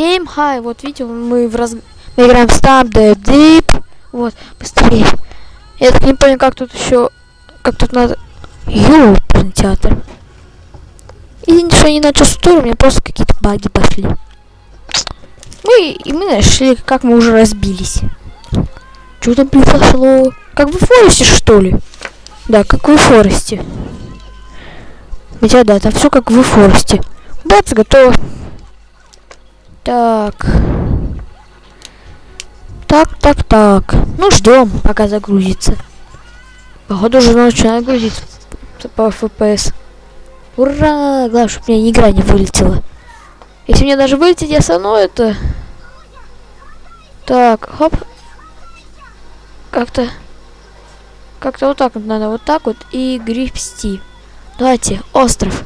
Всем хай, вот видите, мы играем в Stamp the Deep. Вот, быстрее. Я так не понял, как тут еще... Как тут надо... Ёлопный театр. Извините, что я не начал с тура, у меня просто какие-то баги пошли. Мы нашли, как мы уже разбились. Что там произошло? Как в Форесте, что ли? Да, как в Форесте. Хотя да, там все как в Форесте. Бац, готово. Так. Так. Ну, ждем, пока загрузится. Походу, уже начинает грузиться по FPS. Ура! Главное, чтобы у меня игра не вылетела. Если мне даже вылетит, я все равно это... Так, хоп. Как-то вот так вот надо, вот так вот и гребсти. Давайте, остров.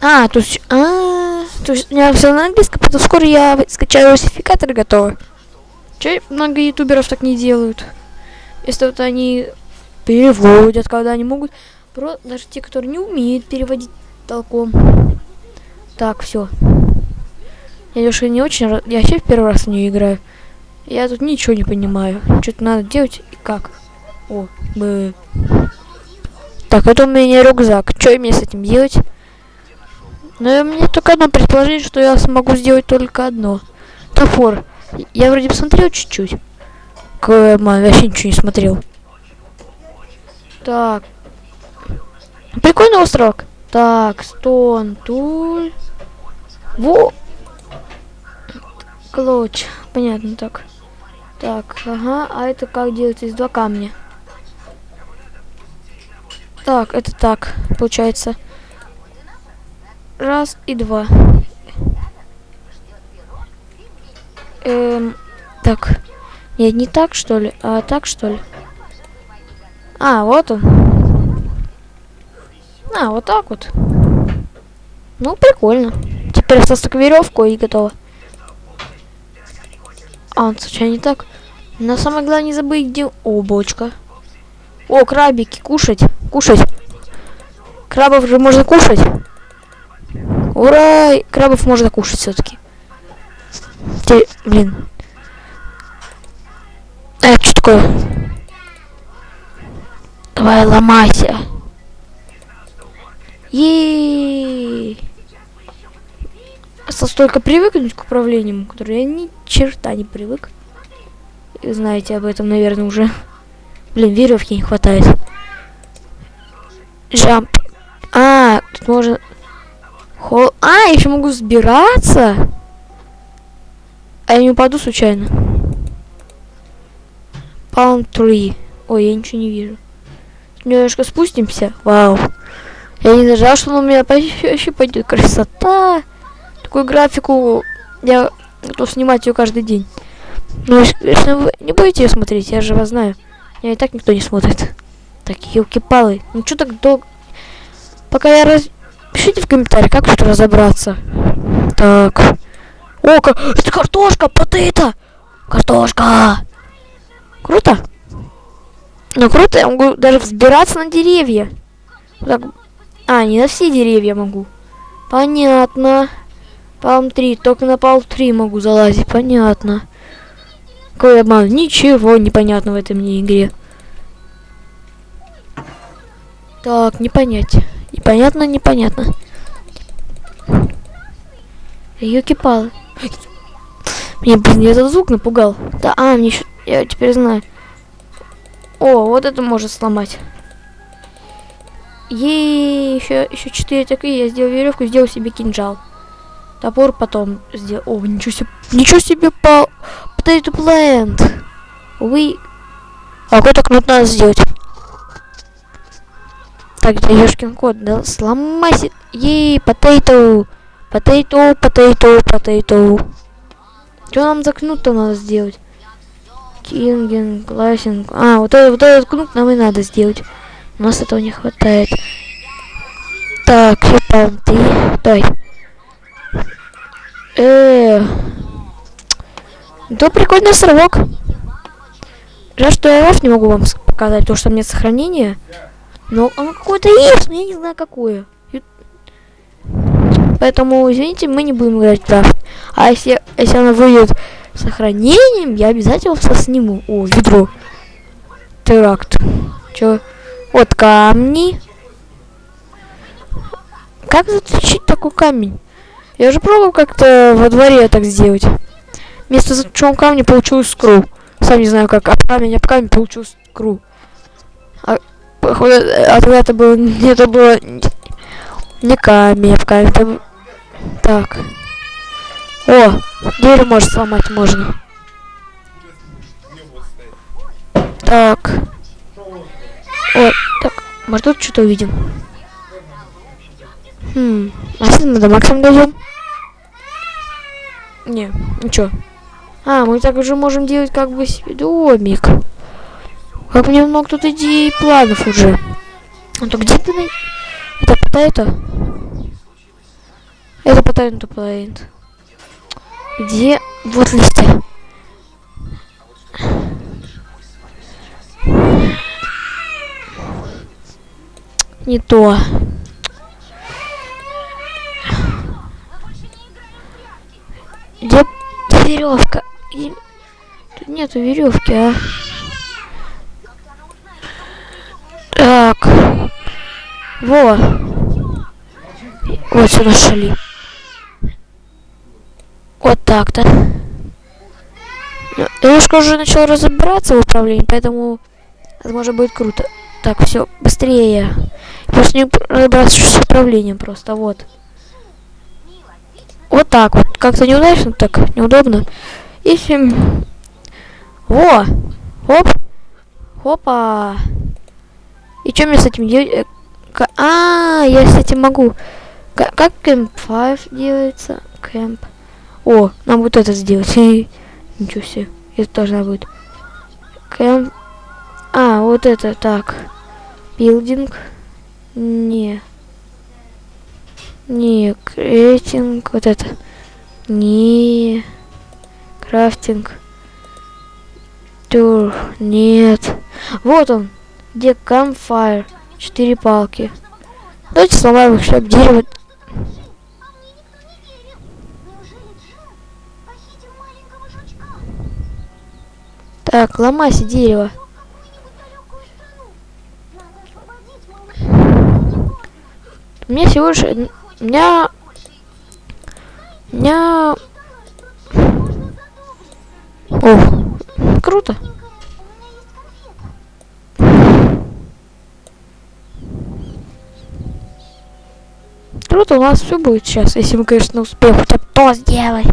То есть у меня все на английском, потому что скоро я скачаю русификатор и готово. Че много ютуберов так не делают? Если вот они переводят, когда они могут. Даже те, которые не умеют переводить толком. Так, все. Я Леша не очень... Я вообще в первый раз в нее играю. Я тут ничего не понимаю. Что-то надо делать и как. Так, это у меня рюкзак. Что мне с этим делать? Но у меня только одно предположение, что я смогу сделать только одно. Топор. Я вроде посмотрел чуть-чуть. Вообще ничего не смотрел. Так. Прикольный островок. Так, стон, туль. Во! Клоч. Понятно, так. Так, ага. А это как делается из 2 камня? Так, это так, получается. Раз и 2. Так. Нет, не так, что ли? А так, что ли? Вот он. Вот так вот. Ну, прикольно. Теперь осталось только веревку и готово. Случайно не так. Но самое главное не забыть, где... бочка. Крабики, кушать. Крабов же можно кушать. Ура! Крабов можно кушать все-таки. Блин. Что такое? Давай, ломайся. Осталось только привыкнуть к управлению, которое я ни черта не привык. И знаете об этом, наверное, уже. Блин, веревки не хватает. Джамп. Тут можно... я еще могу взбираться. Я не упаду случайно. Palm tree. Я ничего не вижу. Немножко спустимся. Вау. Я не ожидал, что он у меня вообще пойдет. Красота. Такую графику я готов снимать ее каждый день. Но если вы не будете ее смотреть, я же вас знаю. Меня и так никто не смотрит. Так, елки-палы. Ну что так долго? Пока я пишите в комментариях, как тут разобраться. Так. Это картошка, потейто. Картошка. Круто. Круто, я могу даже взбираться на деревья. Так. Не на все деревья могу. Понятно. Palm 3, только на Palm 3 могу залазить, понятно. Какой обман, ничего непонятно в этой мне игре. Так, не понять. Непонятно. Ёлки-палы. Мне, этот звук напугал. Да, мне еще... Я теперь знаю. Вот это может сломать. Еще 4 такие. Я сделал веревку, сделал себе кинжал. Топор потом сделал. Ничего себе, Potato Plant. Какой-то кнут надо сделать. Так, да ёшкин кот, да, сломайся. Potato. Что нам за кнут-то надо сделать? Кингинг, классинг. Вот этот кнут нам и надо сделать. У нас этого не хватает. Так, ты. Давай. Да, прикольный островок. Жаль, что я не могу вам показать, потому что у меня сохранение. Но оно какое-то есть, но я не знаю какое. Поэтому, извините, мы не будем играть в рафт. А если она выйдет с сохранением, я обязательно все сниму. О, ведро. Теракт. Чё? Вот камни. Как заточить такой камень? Я уже пробовал как-то во дворе так сделать. Вместо заточенного камня получилось скру. Сам не знаю как. А камень получилось скру. Походу, тогда это было не камень, а камень. Это... Так. О, дверь может сломать можно. Так. Вот, так. Может тут что-то увидим? А если мы до максимума дойдем? Не, ничего. А, мы так уже можем делать как бы себе домик. Как мне много тут идей и планов уже. А то где ты? Это потайто? Это потайно плейнт. Где? Вот листья. Не то. Где веревка? Тут нету веревки, а. Так. Во. Вот сюда шли. Вот так-то. Я немножко уже начал разобраться в управлении, поэтому, возможно, будет круто. Так, все, быстрее. Просто не разобраться с управлением просто, вот. Вот так вот. Как-то неудачно, так неудобно. Если... Во! Хоп! Хопа! И что мне с этим делать? Я с этим могу. Как Camp 5 делается? Camp. О, нам вот это сделать. Ничего себе. Это должна будет. Camp. Вот это так. Building. Не, креатинг. Вот это. Не. Крафтинг. Тур. Нет. Вот он. Где campfire? 4 палки. Давайте сломаем их, чтобы дерево... Так, ломайся, дерево. У меня всего лишь... У меня... О, круто. Круто, у нас все будет сейчас, если мы, конечно, успеем хотя бы то сделать.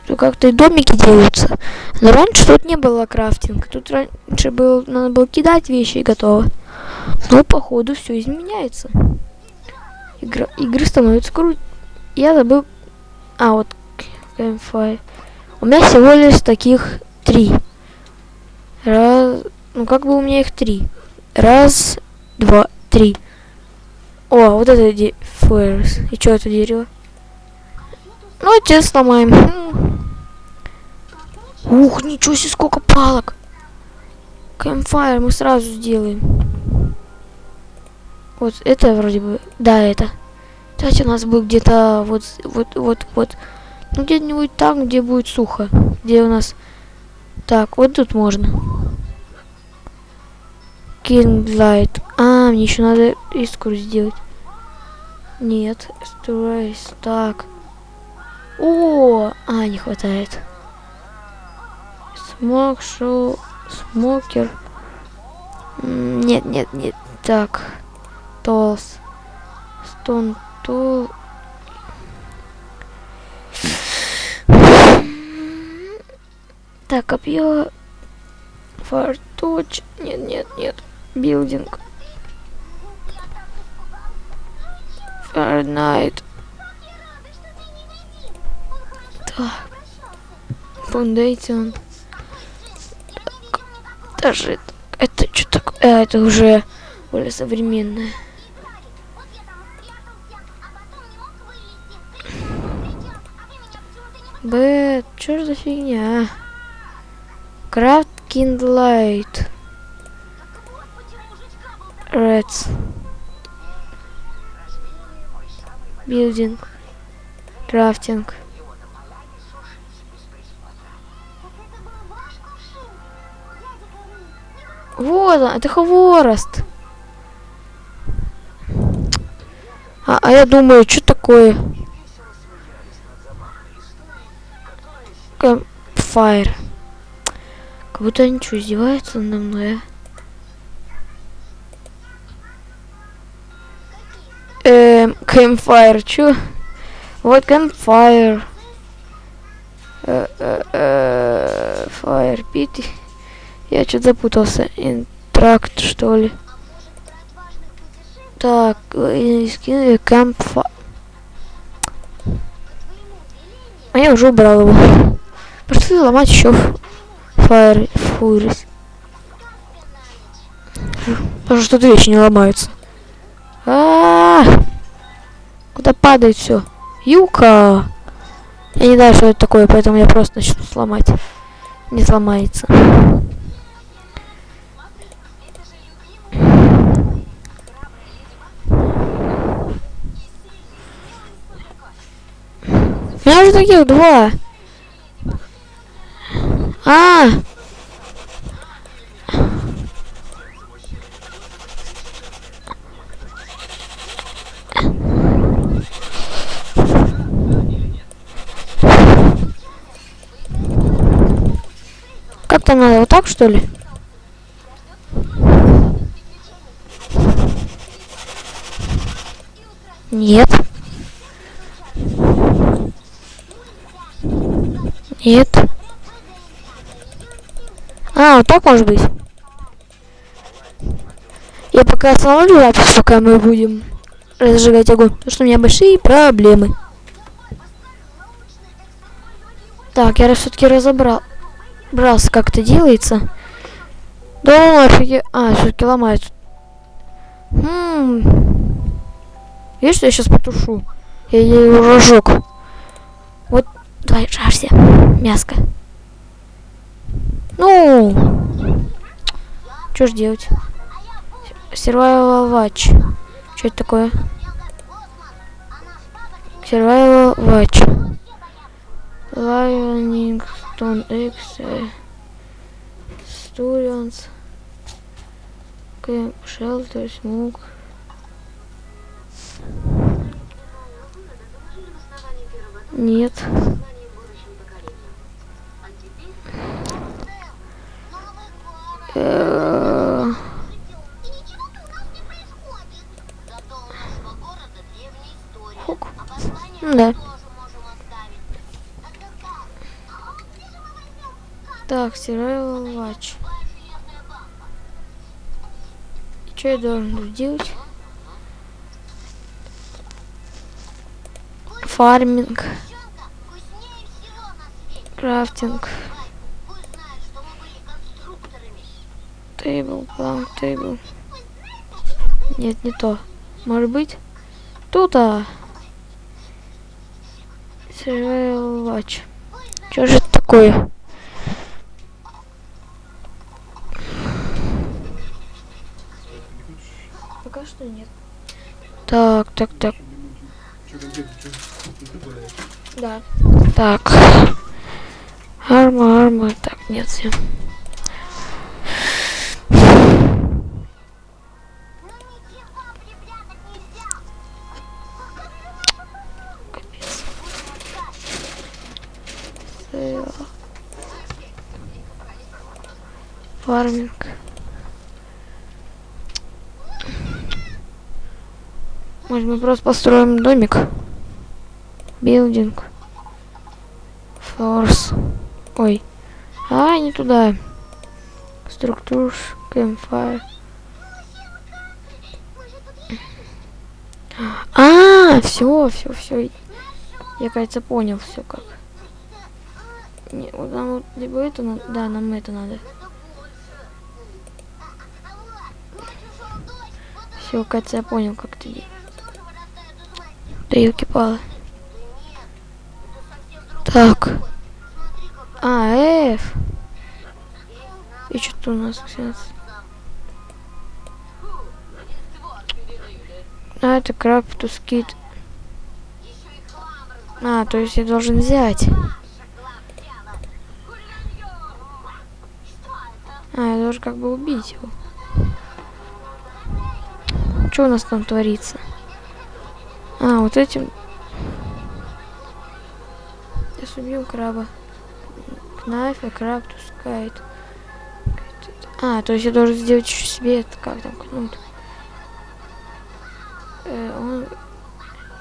То как-то и домики делаются. Но раньше тут не было крафтинга. Тут раньше надо было кидать вещи и готово. Но походу все изменяется. Игры становятся круче. Я забыл. Вот Campfire. У меня всего лишь таких 3. Ну как бы у меня их 3. 1, 2, 3. О, вот это флэрс. И что это дерево? Ну, теперь сломаем. Ух, ничего себе, сколько палок. Campfire мы сразу сделаем. Вот это вроде бы. Да, это. Кстати, у нас будет где-то вот. Ну, где-нибудь там, где будет сухо. Где у нас... Так, вот тут можно. King Light. Мне еще надо искру сделать. Нет. Стрейс. Так. Не хватает. Смок, шоу, смокер. Нет. Так. Толс. Стон, тул. Так, копье. Фартуч. Нет. Билдинг. Фарнайт. Так. Фундейшн. Даже это что такое? Это уже более современное. Что за фигня? Крафт Kindlight. Reds. Билдинг. Крафтинг. Вот он, это хворост. А я думаю, что такое? Campfire. Как будто они что, издеваются надо мной, а? Campfire, чё? Вот Campfire. Fire Pit. Я что-то запутался. Интракт, что ли? Так, Campfire. А я уже убрал его. Просто ломать еще Fire Furies. Потому что тут вещи не ломаются. Куда падает все? Юка! Я не знаю, что это такое, поэтому я просто начну сломать. Не сломается. У меня уже таких два. Как там надо? Вот так, что ли? Нет. Нет. Вот так может быть. Я пока остановлю запись, пока мы будем разжигать огонь, потому что у меня большие проблемы. Так, я все-таки разобрался, как это делается. Да, офигеть. Все-таки ломается. Видишь, что я сейчас потушу? Я ее уже жёг. Вот, давай, жарься, мяско. Ну, что ж делать? Survival Watch. Что это такое? Survival Watch. Livingstone X. Students. Camp Shelter Smoke. Нет. Хук. Да. Так, Survival Watch. Что я должен сделать? Фарминг. Крафтинг. Тейбл, план, тейбл. Нет, не то. Может быть? Тут-то. Survival Watch. Что же это такое? Пока что нет. Так. Да. Так. Арма. Так, нет, все. Фарминг. Может, мы просто построим домик? Билдинг. Форс. Ой. Не туда. Структур. Campfire. Все. Я, кажется, понял все как. Не, вот нам вот либо это надо. Да, нам это надо. Все, кажется, я понял, как ты. Да ёлки-палы. Так. F. И что-то у нас сейчас. Это Craftус Kit. То есть я должен взять. А, я должен как бы убить его. Что у нас там творится? А, вот этим... Сейчас убьем краба. Knife, а краб пускает. А, то есть я должен сделать еще себе это, как там, кнут. Он...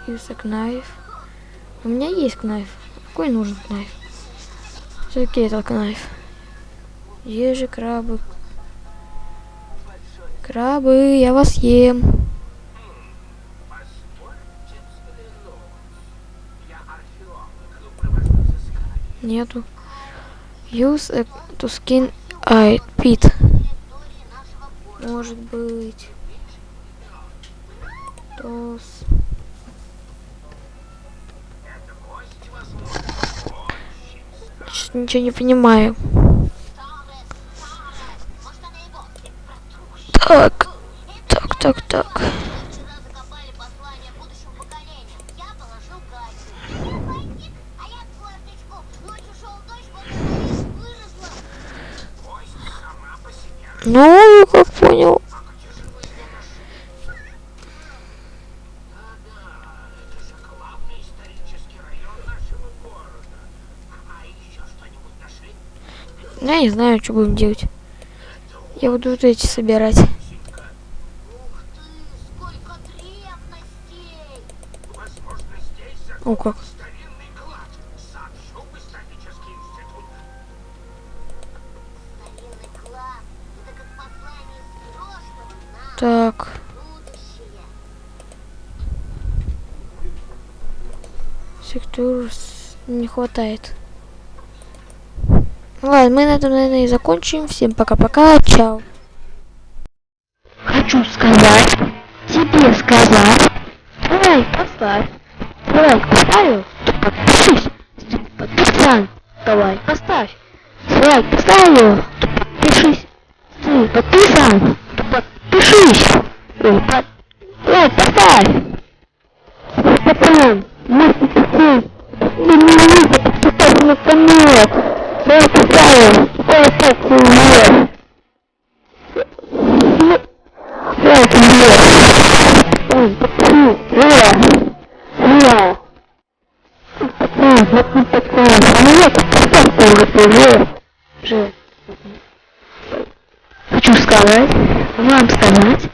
Use a knife. У меня есть knife. Какой нужен knife? Все-таки это knife. Ежи, крабы. Крабы, я вас ем. Нету. Use a to skin eye pit. Может быть. Тос. Ничего не понимаю. Так. Ну, как понял. Я не знаю, что будем делать. Я буду вот эти собирать. О, как. Так. Сектор не хватает. Ладно, мы на этом, наверное, и закончим. Всем пока-пока. Чао. Хочу сказать, тебе сказать, лайк поставь. Лайк поставил, то подпишись. Ты подписан, то лайк поставь. Лайк поставил, то подпишись. Ты подписан, то подпишись. Лайк поставь. Пацан, можете подписать. Не можете подписать на канал. Лайк поставил, колокольчик вверх. Лайк вверх. Ой, подпишись. Хочу сказать, вам сказать,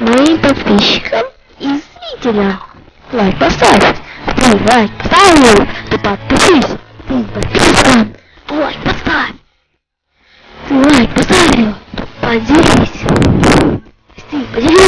моим подписчикам и зрителям, лайк поставь. Ты лайк поставил, ты подпишись. Ты подписан, лайк поставь. Ты лайк поставил, поделись. Ты поделись.